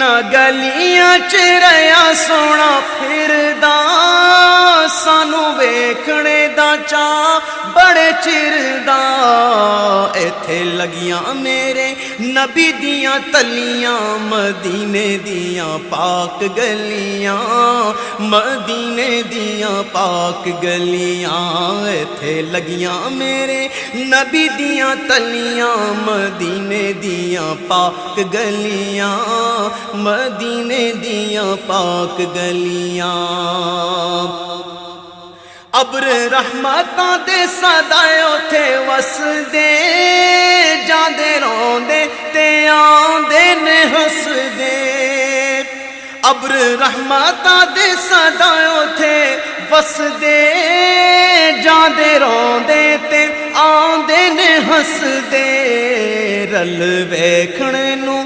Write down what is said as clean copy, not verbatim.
इन्हां गलियां च रहा सोना फिरदा, सानू वेखणे दा चा बड़े चिर दा। इत्थे लगियां मेरे नबी दियां तलियां, मदीने दियां पाक गलियां, मदीने दियां पाक गलियां। इत्थे लगियां मेरे नबी दियां तलियां, मदीने दियां पाक गलियां, मदीने दियां पाक गलियां। अब्र रहमतां दे सदाए उथे वसदे, जांदे रोंदे ते आंदे ने हसदे। अब्र रहमतां दे सदाए उथे वसदे, जांदे रोंदे ते आंदे ने हसदे। रल वेखण नूं